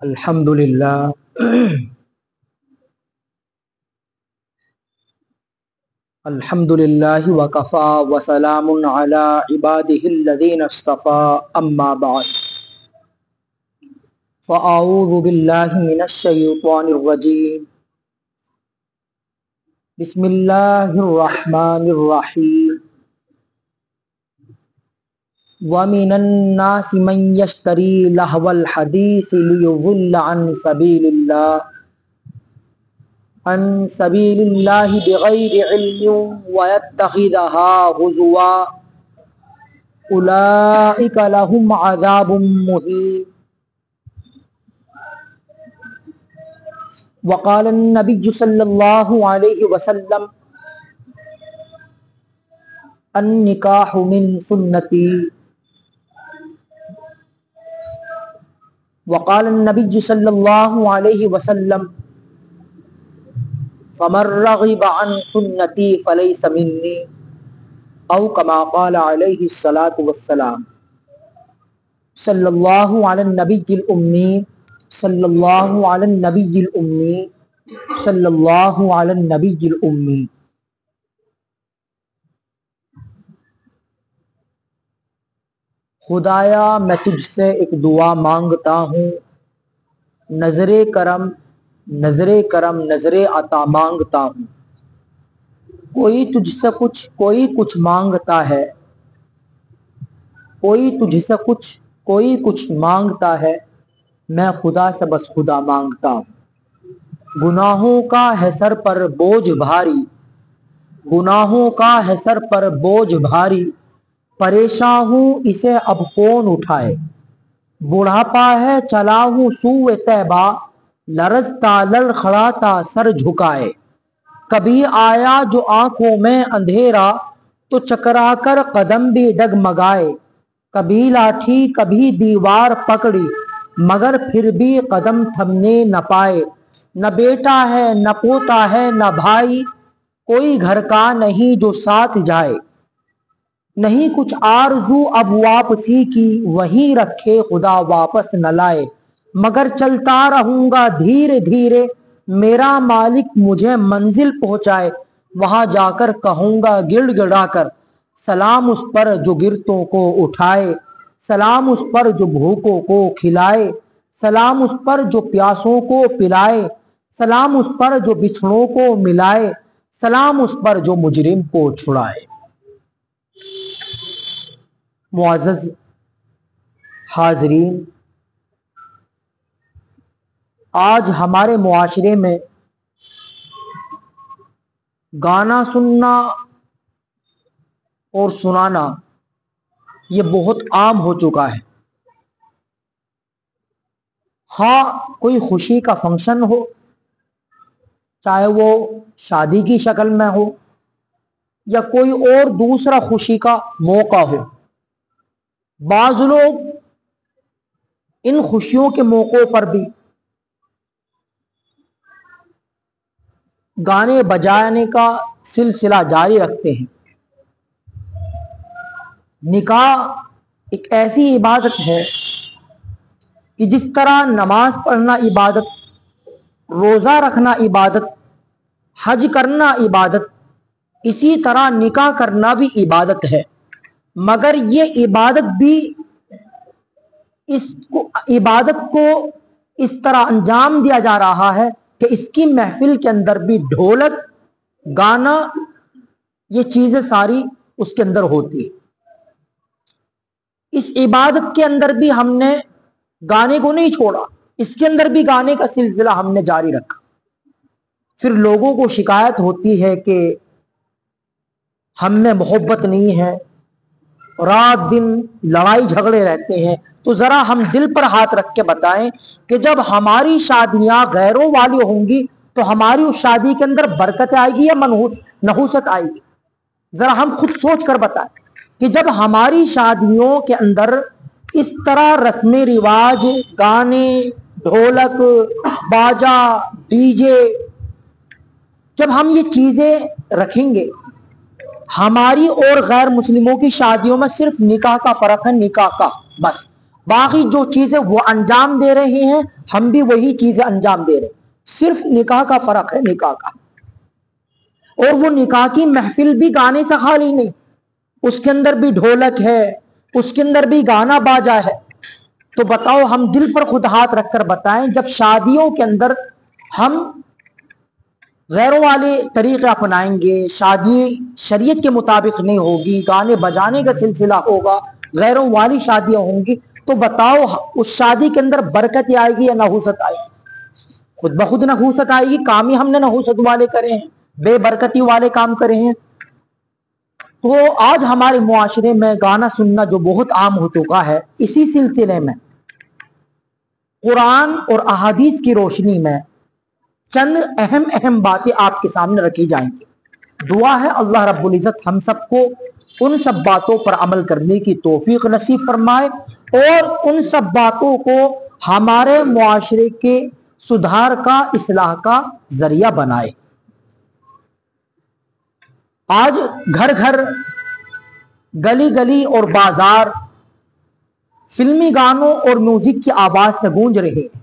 الحمدللہ الحمدللہ وکفا وسلام علی عبادہ الذین اصطفا اما بعد فاعوذ باللہ من الشیطان الرجیم بسم اللہ الرحمن الرحیم وَمِنَ النَّاسِ مَن يَشْتَرِي لَهْوَ الْحَدِيثِ لِيُضِلَّ عَن سَبِيلِ اللَّهِ بِغَيْرِ عِلْمٍ وَيَتَّخِذَهَا هُزُوًا أُولَئِكَ لَهُمْ عَذَابٌ مُهِينٌ وقال النبي صلى الله عليه وسلم النکاح من سنتی وقال النبي صلى الله عليه وسلم فمن رغب عن سنتي فليس مني او كما قال عليه الصلاة والسلام صلى الله على النبي الأمي صلى الله على النبي الأمي صلى الله على النبي الأمي خدایا میں تجھ سے ایک دعا مانگتا ہوں، نظر کرم نظر کرم نظر عطا مانگتا ہوں۔ کوئی تجھ سے کوئی کچھ مانگتا ہے، کوئی تجھ سے کوئی کچھ مانگتا ہے، میں خدا سے بس خدا مانگتا ہوں۔ گناہوں کا ہے سر پر بوجھ بھاری، گناہوں کا ہے سر پر بوجھ بھاری، پریشاں ہوں اسے اب کون اٹھائے۔ بڑھاپا ہے چلا ہوں سوئے طیبہ، لرزتا لڑکھڑاتا سر جھکائے۔ کبھی آیا جو آنکھوں میں اندھیرا، تو چکرا کر قدم بھی ڈگمگائے۔ کبھی لاٹھی کبھی دیوار پکڑی، مگر پھر بھی قدم تھمنے نہ پائے۔ نہ بیٹا ہے نہ پوتا ہے نہ بھائی، کوئی گھر کا نہیں جو ساتھ جائے۔ نہیں کچھ آرزو اب واپسی کی، وہیں رکھے خدا واپس نہ لائے۔ مگر چلتا رہوں گا دھیرے دھیرے، میرا مالک مجھے منزل پہنچائے۔ وہاں جا کر کہوں گا گڑ گڑا کر، سلام اس پر جو گرتوں کو اٹھائے، سلام اس پر جو بھوکوں کو کھلائے، سلام اس پر جو پیاسوں کو پلائے، سلام اس پر جو بچھڑوں کو ملائے، سلام اس پر جو مجرم کو چھڑائے۔ معزز حاضرین، آج ہمارے معاشرے میں گانا سننا اور سنانا یہ بہت عام ہو چکا ہے۔ ہاں کوئی خوشی کا فنکشن ہو، چاہے وہ شادی کی شکل میں ہو یا کوئی اور دوسرا خوشی کا موقع ہو، بعض لوگ ان خوشیوں کے موقعوں پر بھی گانے بجانے کا سلسلہ جاری رکھتے ہیں۔ نکاح ایک ایسی عبادت ہے کہ جس طرح نماز پڑھنا عبادت، روزہ رکھنا عبادت، حج کرنا عبادت، اسی طرح نکاح کرنا بھی عبادت ہے۔ مگر یہ عبادت بھی عبادت کو اس طرح انجام دیا جا رہا ہے کہ اس کی محفل کے اندر بھی ڈھولک، گانا، یہ چیزیں ساری اس کے اندر ہوتی ہے۔ اس عبادت کے اندر بھی ہم نے گانے کو نہیں چھوڑا، اس کے اندر بھی گانے کا سلسلہ ہم نے جاری رکھا۔ پھر لوگوں کو شکایت ہوتی ہے کہ ہم میں محبت نہیں ہے، رات دن لڑائی جھگڑے رہتے ہیں۔ تو ذرا ہم دل پر ہاتھ رکھ کے بتائیں کہ جب ہماری شادیاں غیروں والی ہوں گی تو ہماری اس شادی کے اندر برکت آئے گی یا نحوست آئے گی؟ ذرا ہم خود سوچ کر بتائیں کہ جب ہماری شادیوں کے اندر اس طرح رسم رواج، گانے، ڈھولک، باجا، ڈی جے، جب ہم یہ چیزیں رکھیں گے، ہماری اور غیر مسلموں کی شادیوں میں صرف نکاح کا فرق ہے، نکاح کا بس۔ باقی جو چیزیں وہ انجام دے رہے ہیں ہم بھی وہی چیزیں انجام دے رہے ہیں، صرف نکاح کا فرق ہے، نکاح کا۔ اور وہ نکاح کی محفل بھی گانے سے خالی نہیں، اس کے اندر بھی ڈھولک ہے، اس کے اندر بھی گانا باجا ہے۔ تو بتاؤ، ہم دل پر خود ہاتھ رکھ کر بتائیں، جب شادیوں کے اندر ہم غیروں والے طریقے اپنائیں گے، شادی شریعت کے مطابق نہیں ہوگی، گانے بجانے کا سلسلہ ہوگا، غیروں والی شادیاں ہوں گی، تو بتاؤ اس شادی کے اندر برکت آئے گی یا نحوست آئے گی؟ خود بخود نحوست آئے گی۔ کام ہی ہم نے نحوست والے کرے ہیں، بے برکتی والے کام کرے ہیں۔ تو آج ہمارے معاشرے میں گانا سننا جو بہت عام ہو چکا ہے، اسی سلسلے میں قرآن اور احادیث کی روشنی میں چند اہم باتیں آپ کے سامنے رکھی جائیں گی۔ دعا ہے اللہ رب العزت ہم سب کو ان سب باتوں پر عمل کرنے کی توفیق نصیب فرمائے اور ان سب باتوں کو ہمارے معاشرے کے سدھار کا، اصلاح کا ذریعہ بنائے۔ آج گھر گھر، گلی گلی اور بازار فلمی گانوں اور میوزک کی آواز سے گونج رہے ہیں۔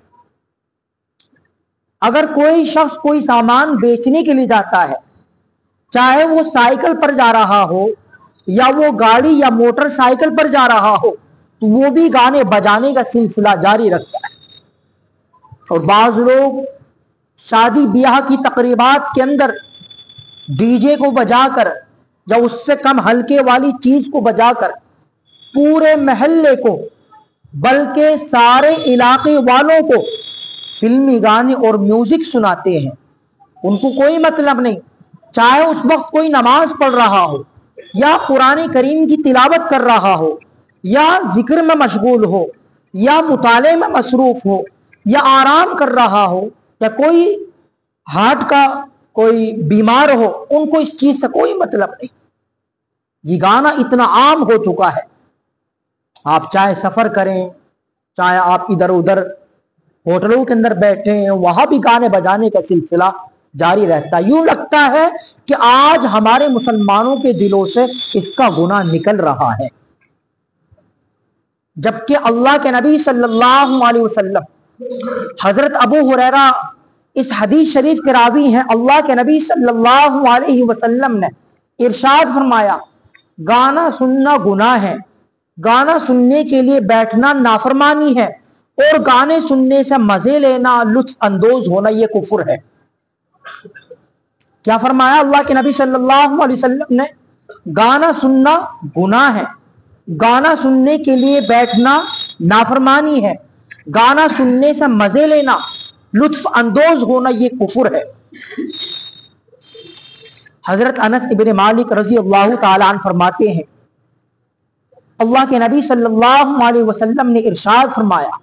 اگر کوئی شخص کوئی سامان بیچنے کے لیے جاتا ہے، چاہے وہ سائیکل پر جا رہا ہو یا وہ گاڑی یا موٹر سائیکل پر جا رہا ہو، تو وہ بھی گانے بجانے کا سلسلہ جاری رکھتا ہے۔ اور بعض لوگ شادی بیاہ کی تقریبات کے اندر ڈی جے کو بجا کر یا اس سے کم ہلکے والی چیز کو بجا کر پورے محلے کو بلکہ سارے علاقے والوں کو فلمی گانے اور میوزک سناتے ہیں۔ ان کو کوئی مطلب نہیں، چاہے اس وقت کوئی نماز پڑھ رہا ہو یا قرآن کریم کی تلاوت کر رہا ہو یا ذکر میں مشغول ہو یا مطالعے میں مصروف ہو یا آرام کر رہا ہو یا کوئی ہارٹ کا کوئی بیمار ہو، ان کو اس چیز سے کوئی مطلب نہیں۔ یہ گانا اتنا عام ہو چکا ہے، آپ چاہے سفر کریں، چاہے آپ ادھر ادھر ہوٹلوں کے اندر بیٹھے ہیں، وہاں بھی گانے بجانے کا سلسلہ جاری رہتا ہے۔ یوں لگتا ہے کہ آج ہمارے مسلمانوں کے دلوں سے اس کا گناہ نکل رہا ہے، جبکہ اللہ کے نبی صلی اللہ علیہ وسلم، حضرت ابو ہریرہ اس حدیث شریف کے راوی ہیں، اللہ کے نبی صلی اللہ علیہ وسلم نے ارشاد فرمایا، گانا سننا گناہ ہے، گانا سننے کے لیے بیٹھنا نافرمانی ہے، اور گانے سننے سے مزے لینا، لطف اندوز ہونا، یہ کفر ہے۔ کیا فرمایا اللہ کے نبی صلی اللہ علیہ وسلم نے؟ گانا سننا گناہ ہے، گانا سننے کے لیے بیٹھنا نافرمانی ہے، گانا سننے سے مزے لینا، لطف اندوز ہونا، یہ کفر ہے۔ حضرت انس ابن مالک رضی اللہ تعالیٰ عنہ فرماتے ہیں، اللہ کے نبی صلی اللہ علیہ وسلم نے ارشاد فرمایا،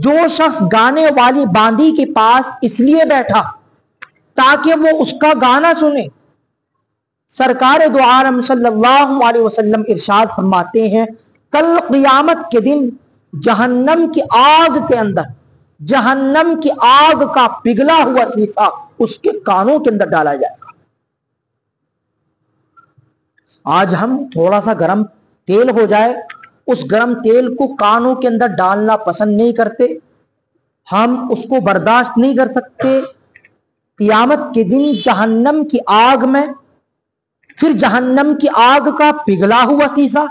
جو شخص گانے والی باندی کے پاس اس لیے بیٹھا تاکہ وہ اس کا گانا سنے، سرکار دو عالم صلی اللہ علیہ وسلم ارشاد فرماتے ہیں، کل قیامت کے دن جہنم کی آگ کے اندر، جہنم کی آگ کا پگھلا ہوا سیسا اس کے کانوں کے اندر ڈالا جائے گا۔ آج ہم تھوڑا سا گرم تیل ہو جائے، اس گرم تیل کو کانوں کے اندر ڈالنا پسند نہیں کرتے، ہم اس کو برداشت نہیں کر سکتے۔ قیامت کے دن جہنم کی آگ میں، پھر جہنم کی آگ کا پگھلا ہوا سیسا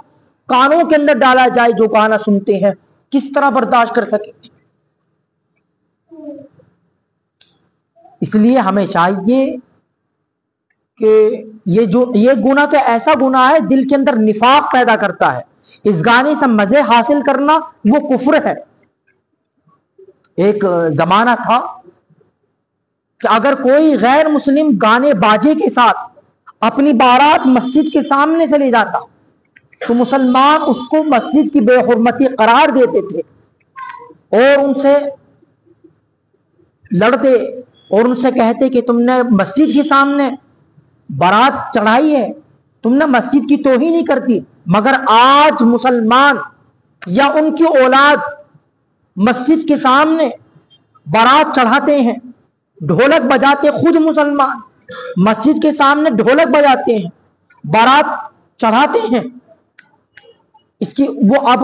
کانوں کے اندر ڈالا جائے، جو گانا سنتے ہیں کس طرح برداشت کر سکیں؟ اس لیے ہمیں چاہیے کہ یہ گناہ تو ایسا گناہ ہے دل کے اندر نفاق پیدا کرتا ہے، اس گانے سے مزے حاصل کرنا وہ کفر ہے۔ ایک زمانہ تھا کہ اگر کوئی غیر مسلم گانے باجے کے ساتھ اپنی بارات مسجد کے سامنے سے لے جاتا تو مسلمان اس کو مسجد کی بے حرمتی قرار دیتے تھے اور ان سے لڑتے اور ان سے کہتے کہ تم نے مسجد کے سامنے بارات چڑھائی ہے، تم نے مسجد کی توہین نہیں کرتی۔ مگر آج مسلمان یا ان کی اولاد مسجد کے سامنے بارات چڑھاتے ہیں، ڈھولک بجاتے، خود مسلمان مسجد کے سامنے ڈھولک بجاتے ہیں، بارات چڑھاتے ہیں۔ اس کی وہ اب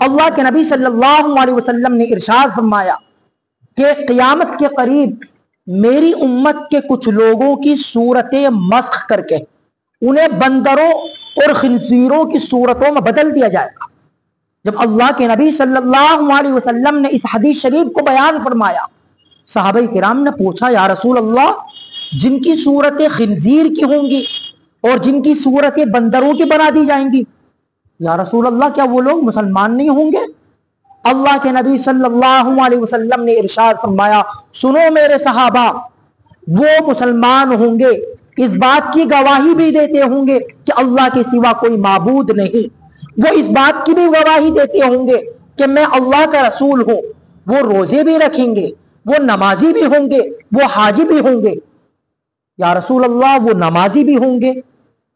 اللہ کے نبی صلی اللہ علیہ وسلم نے ارشاد فرمایا کہ قیامت کے قریب میری امت کے کچھ لوگوں کی صورتیں مسخ کر کے انہیں بندروں اور خنزیروں کی صورتوں میں بدل دیا جائے گا۔ جب اللہ کے نبی صلی اللہ علیہ وسلم نے اس حدیث شریف کو بیان فرمایا، صحابہ کرام نے پوچھا یا رسول اللہ، جن کی صورتیں خنزیر کی ہوں گی اور جن کی صورتیں بندروں کی بنا دی جائیں گی، یا رسول اللہ کیا وہ لوگ مسلمان نہیں ہوں گے؟ اللہ کے نبی صلی اللہ علیہ وسلم نے ارشاد فرمایا، سنو میرے صحابہ، وہ مسلمان ہوں گے، اس بات کی گواہی بھی دیتے ہوں گے کہ اللہ کے سوا کوئی معبود نہیں، وہ اس بات کی بھی گواہی دیتے ہوں گے کہ میں اللہ کا رسول ہوں، وہ روزے بھی رکھیں گے، وہ نمازی بھی ہوں گے، وہ حاجی بھی ہوں گے۔ یا رسول اللہ، وہ نمازی بھی ہوں گے،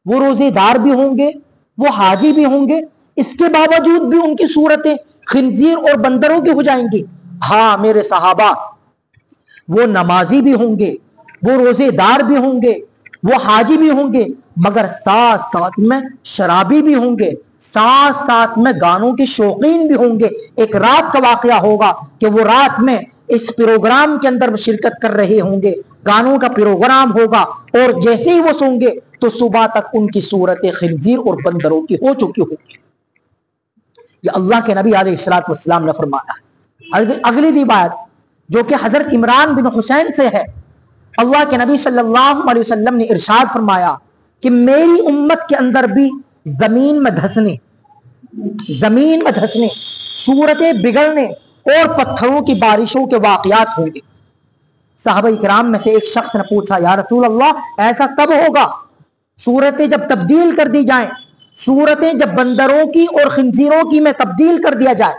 وہ روزے دار بھی ہوں گے، وہ حاجی بھی ہوں گے، اس کے باوجود بھی ان کی صورتیں خنزیر اور بندروں کی ہو جائیں گی؟ ہاں میرے صحابہ، وہ نمازی بھی ہوں گے، وہ روزے دار بھی ہوں گے، وہ حاجی بھی ہوں گے، مگر ساتھ ساتھ میں شرابی بھی ہوں گے، ساتھ ساتھ میں گانوں کے شوقین بھی ہوں گے۔ ایک رات کا واقعہ ہوگا کہ وہ رات میں اس پروگرام کے اندر شرکت کر رہے ہوں گے، گانوں کا پروگرام ہوگا، اور جیسے ہی وہ سوں گے تو صبح تک ان کی صورتیں خنزیر اور بندروں کی ہو چکی ہوگی۔ یہ اللہ کے نبی علیہ الصلوۃ والسلام نے فرمایا۔ اگلی روایت جو کہ حضرت عمران بن حسین سے ہے، اللہ کے نبی صلی اللہ علیہ وسلم نے ارشاد فرمایا کہ میری امت کے اندر بھی زمین میں دھسنے، صورتیں بگڑنے اور پتھروں کی بارشوں کے واقعات ہوں گے۔ صحابہ کرام میں سے ایک شخص نے پوچھا یا رسول اللہ، ایسا کب ہوگا؟ صورتیں جب تبدیل کر دی جائیں، صورتیں جب بندروں کی اور خنزیروں کی میں تبدیل کر دیا جائے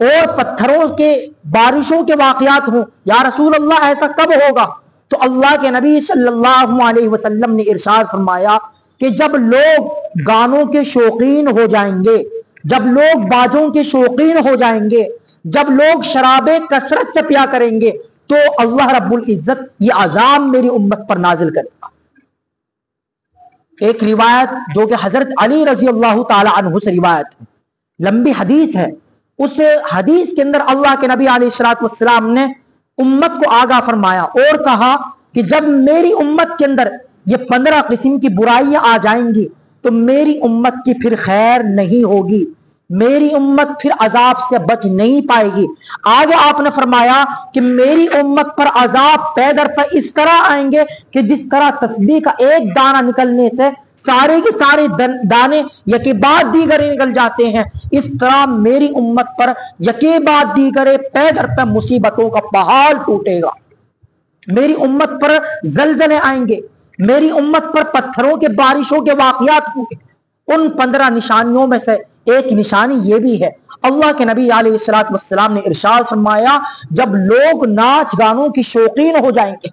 اور پتھروں کے بارشوں کے واقعات ہوں، یا رسول اللہ ایسا کب ہوگا؟ تو اللہ کے نبی صلی اللہ علیہ وسلم نے ارشاد فرمایا کہ جب لوگ گانوں کے شوقین ہو جائیں گے، جب لوگ باجوں کے شوقین ہو جائیں گے، جب لوگ شرابیں کثرت سے پیا کریں گے، تو اللہ رب العزت یہ عذاب میری امت پر نازل کرے گا۔ ایک روایت جو کہ حضرت علی رضی اللہ تعالی عنہ سے روایت ہے، لمبی حدیث ہے، اس حدیث کے اندر اللہ کے نبی علیہ الصلوۃ والسلام نے امت کو آگاہ فرمایا اور کہا کہ جب میری امت کے اندر یہ 15 قسم کی برائیاں آ جائیں گی تو میری امت کی پھر خیر نہیں ہوگی، میری امت پھر عذاب سے بچ نہیں پائے گی۔ آگے آپ نے فرمایا کہ میری امت پر عذاب پے در پہ اس طرح آئیں گے کہ جس طرح تسبیح کا ایک دانہ نکلنے سے سارے کے سارے دانے یکے بعد دیگرے نکل جاتے ہیں، اس طرح میری امت پر یکے بعد دیگرے پے در پہ مصیبتوں کا پہاڑ ٹوٹے گا۔ میری امت پر زلزلے آئیں گے، میری امت پر پتھروں کے بارشوں کے واقعات ہوں گے۔ ان 15 نشانیوں میں سے ایک نشانی یہ بھی ہے، اللہ کے نبی علیہ الصلوۃ والسلام نے ارشاد فرمایا جب لوگ ناچ گانوں کی شوقین ہو جائیں گے،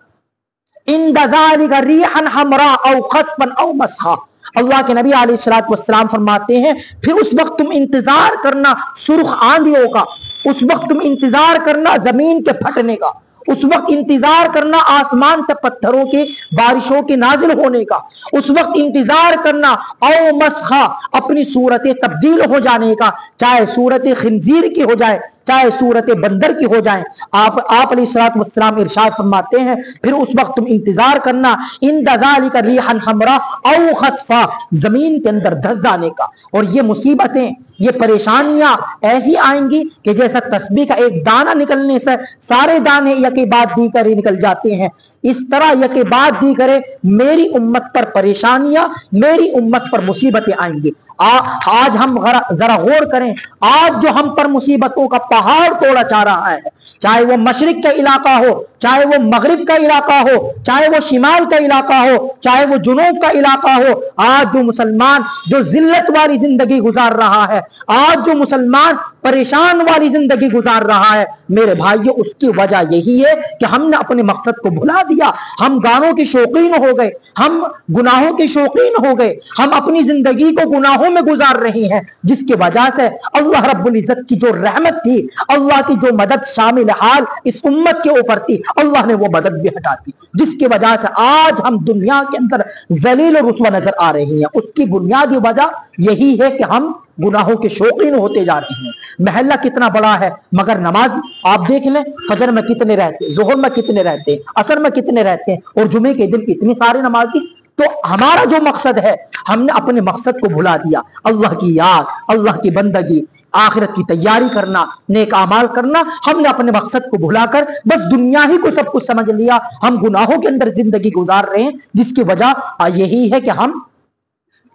ان ذالک ریحا حمراء او خصفا او مسخا، اللہ کے نبی علیہ الصلوۃ والسلام فرماتے ہیں پھر اس وقت تم انتظار کرنا سرخ آندھیوں کا، اس وقت تم انتظار کرنا زمین کے پھٹنے کا، اس وقت انتظار کرنا آسمان سے پتھروں کے بارشوں کے نازل ہونے کا، اس وقت انتظار کرنا او مسخا اپنی صورتیں تبدیل ہو جانے کا، چاہے صورت خنزیر کی ہو جائے چاہے صورت بندر کی ہو جائیں۔ آپ علیہ الصلوۃ والسلام ارشاد فرماتے ہیں پھر اس وقت تم انتظار کرنا ان ذالک ریحا حمراء او خصفا زمین کے اندر دھس جانے کا، اور یہ مصیبتیں یہ پریشانیاں ایسی آئیں گی کہ جیسا تسبیح کا ایک دانہ نکلنے سے سارے دانے یکے بعد دیگرے نکل جاتے ہیں، اس طرح یکے بعد دیگرے میری امت پر پریشانیاں میری امت پر مصیبتیں آئیں گی۔ آج ہم ذرا غور کریں، آج جو ہم پر مصیبتوں کا پہاڑ توڑا جا رہا ہے، چاہے وہ مشرق کا علاقہ ہو، چاہے وہ مغرب کا علاقہ ہو، چاہے وہ شمال کا علاقہ ہو، چاہے وہ جنوب کا علاقہ ہو، آج جو مسلمان جو ذلت والی زندگی گزار رہا ہے، آج جو مسلمان پریشان والی زندگی گزار رہا ہے، میرے بھائیوں اس کی وجہ یہی ہے کہ ہم نے اپنے مقصد کو بھلا دیا، ہم گانوں کے شوقین ہو گئے، ہم گناہوں کے شوقین ہو گئے، ہم اپنی زندگی کو گناہوں میں گزار رہی ہیں، جس کی وجہ سے اللہ رب العزت کی جو رحمت تھی، اللہ کی جو مدد شامل حال اس امت کے اوپر تھی، اللہ نے وہ مدد بھی ہٹا دی، جس کی وجہ سے آج ہم دنیا کے اندر ذلیل و رسوا نظر آ رہے ہیں۔ اس کی بنیادی وجہ یہی ہے کہ ہم گناہوں کے شوقین ہوتے جا رہے ہیں۔ محلہ کتنا بڑا ہے مگر نماز آپ دیکھ لیں، فجر میں کتنے رہتے ہیں، ظہر میں کتنے رہتے ہیں، عصر میں کتنے رہتے ہیں، اور جمعے کے دن اتنی سارے نمازی۔ تو ہمارا جو مقصد ہے، ہم نے اپنے مقصد کو بھلا دیا، اللہ کی یاد، اللہ کی بندگی، آخرت کی تیاری کرنا، نیک اعمال کرنا، ہم نے اپنے مقصد کو بھلا کر بس دنیا ہی کو سب کچھ سمجھ لیا۔ ہم گناہوں کے اندر زندگی گزار رہے ہیں، جس کی وجہ یہی ہے کہ ہم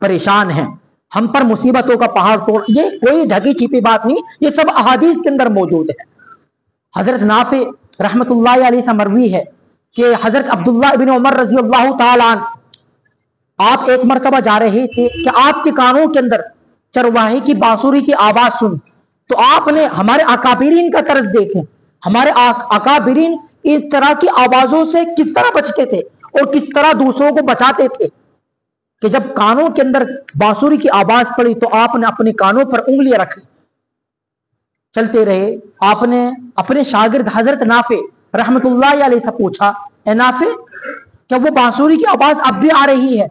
پریشان ہیں، ہم پر مصیبتوں کا پہاڑ توڑ۔ یہ کوئی ڈھکی چھپی بات نہیں، یہ سب احادیث کے اندر موجود ہے۔ حضرت نافع رحمت اللہ علیہ سے مروی ہے کہ حضرت عبداللہ ابن عمر رضی اللہ تعالیٰ عنہ آپ ایک مرتبہ جا رہے تھے کہ آپ کے کانوں کے اندر چرواہے کی بانسری کی آواز سن، تو آپ نے ہمارے اکابرین کا طرز دیکھیں، ہمارے اکابرین اس طرح کی آوازوں سے کس طرح بچتے تھے اور کس طرح دوسروں کو بچاتے تھے کہ جب کانوں کے اندر بانسری کی آواز پڑی تو آپ نے اپنے کانوں پر انگلیاں رکھی، چلتے رہے۔ آپ نے اپنے شاگرد حضرت نافع رحمت اللہ علیہ سے پوچھا، اے نافع، کیا وہ بانسری کی آواز اب بھی آ رہی ہے؟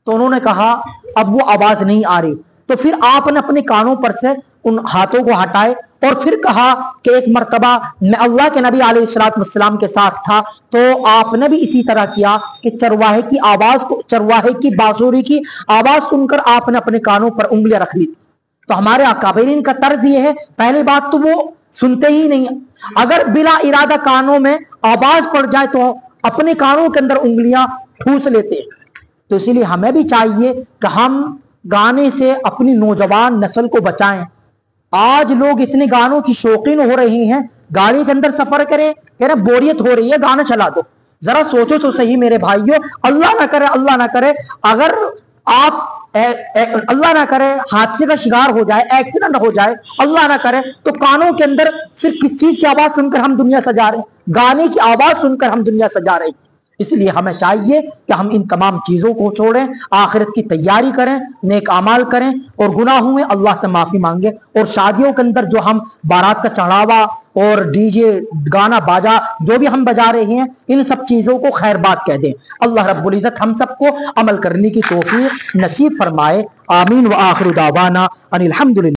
تو انہوں نے کہا اب وہ آواز نہیں آ رہی۔ تو پھر آپ نے اپنے کانوں پر سے ان ہاتھوں کو ہٹائے اور پھر کہا کہ ایک مرتبہ میں اللہ کے نبی علیہ السلام کے ساتھ تھا، تو آپ نے بھی اسی طرح کیا کہ چرواہے کی آواز کو، چرواہے کی بانسری کی آواز سن کر آپ نے اپنے کانوں پر انگلیاں رکھ لی تھی۔ تو ہمارے اکابرین کا طرز یہ ہے، پہلی بات تو وہ سنتے ہی نہیں، اگر بلا ارادہ کانوں میں آواز پڑ جائے تو اپنے کانوں کے اندر انگلیاں ٹھوس لیتے ہیں۔ تو اسی لیے ہمیں بھی چاہیے کہ ہم گانے سے اپنی نوجوان نسل کو بچائیں۔ آج لوگ اتنے گانوں کی شوقین ہو رہے ہیں، گاڑی کے اندر سفر کریں، کہہ رہے بوریت ہو رہی ہے گانا چلا دو۔ ذرا سوچو تو صحیح میرے بھائیوں، اللہ نہ کرے، اللہ نہ کرے اگر آپ اللہ نہ کرے حادثے کا شکار ہو جائے، ایکسیڈنٹ ہو جائے، اللہ نہ کرے، تو کانوں کے اندر پھر کس چیز کی آواز سن کر ہم دنیا سجا رہے ہیں؟ گانے کی آواز سن کر ہم دنیا سجا رہے ہیں۔ اس لیے ہمیں چاہیے کہ ہم ان تمام چیزوں کو چھوڑیں، آخرت کی تیاری کریں، نیک اعمال کریں اور گناہوں میں اللہ سے معافی مانگیں۔ اور شادیوں کے اندر جو ہم بارات کا چڑھاوا اور ڈی جے گانا باجا جو بھی ہم بجا رہے ہیں، ان سب چیزوں کو خیر بات کہہ دیں۔ اللہ رب العزت ہم سب کو عمل کرنے کی توفیق نصیب فرمائے۔ آمین۔ وآخر دعوانا ان الحمدللہ۔